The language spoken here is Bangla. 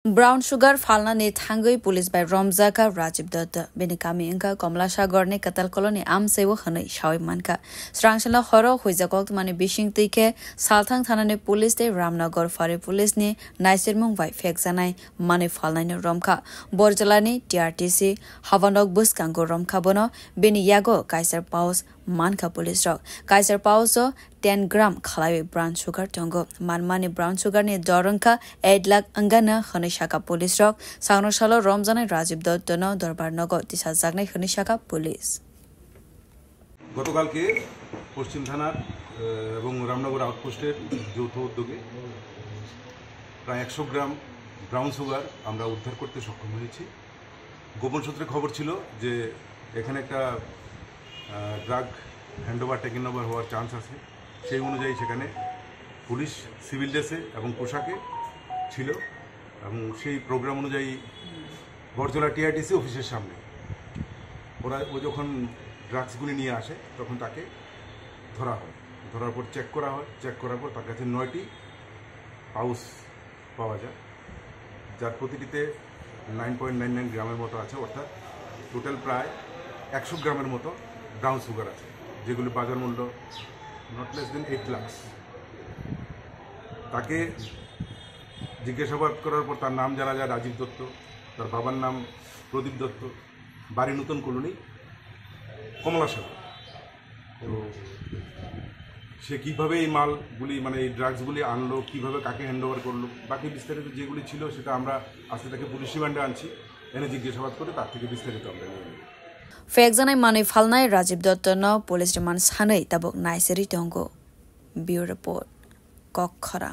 Brown sugar falna ni thangai police by Romzaka Rajib Dutta Benikami Inka Komlasha Gorne Katal Colony Am Sewo Hanai Shawi Manka Strangshala Horo Huizakok Mani Bishing Tike Saltang Thanane Police de Ramnagor Fare Police ni Naisir Mungwai Fexanai Mani Falnai Romka Borjalani TRTC Havanok Buskango Romka Bono Beni Yago Kaiser Paus Manka Police Rock Kaiser Pauso 10 gram Khalawi brown sugar tongo Manmani brown sugar ni Doranka 8 lakh Angana Hanishaka Police Rock Sangnoshalo Romzana Rajib Dottono Dorbar Nogo Tisazagna Hanishaka Police গতকালকে পশ্চিম থানার এবং রামনগর আউটপোস্টের যৌথ উদ্যোগে প্রায় 100 গ্রাম ব্রাউন সুগার আমরা উদ্ধার করতে সক্ষম হয়েছি। গোপন সূত্রে খবর ছিল যে এখানে একটা ড্রাগ হ্যান্ডওভার টেকিং ওভার হওয়ার চান্স আছে। সেই অনুযায়ী সেখানে পুলিশ সিভিল ড্রেসে এবং পোশাকে ছিল এবং সেই প্রোগ্রাম অনুযায়ী বরজলা টিআরটিসি অফিসের সামনে ও যখন ড্রাগসগুলি নিয়ে আসে তখন তাকে ধরা হয়। ধরার পর চেক করা হয়। চেক করার পর তার কাছে 9টি পাউচ পাওয়া যায়, যার প্রতিটিতে 9.99 গ্রামের মতো আছে, অর্থাৎ টোটাল প্রায় 100 গ্রামের মতো ব্রাউন সুগার আছে, যেগুলি বাজার মূল্য নট লেস দেন 8 লাখ। তাকে জিজ্ঞাসাবাদ করার পর তার নাম জানা যায় রাজীব দত্ত, তার বাবার নাম প্রদীপ দত্ত, বাড়ি নতুন কলোনি কমলাসাগর। তো সে কীভাবে এই মালগুলি মানে এই ড্রাগসগুলি আনলো, কীভাবে কাকে হ্যান্ডওভার করলো, বাকি বিস্তারিত যেগুলি ছিল সেটা আমরা আজকে তাকে পুলিশ রিমান্ডে আনছি, এনে জিজ্ঞাসাবাদ করে তার থেকে বিস্তারিত আমরা নিয়ে নেব। Fexanai Mani Falnai Rajib Dotto no police remand Hanai Tabok Naiseri Tongo. Bureau Report Kokkhara.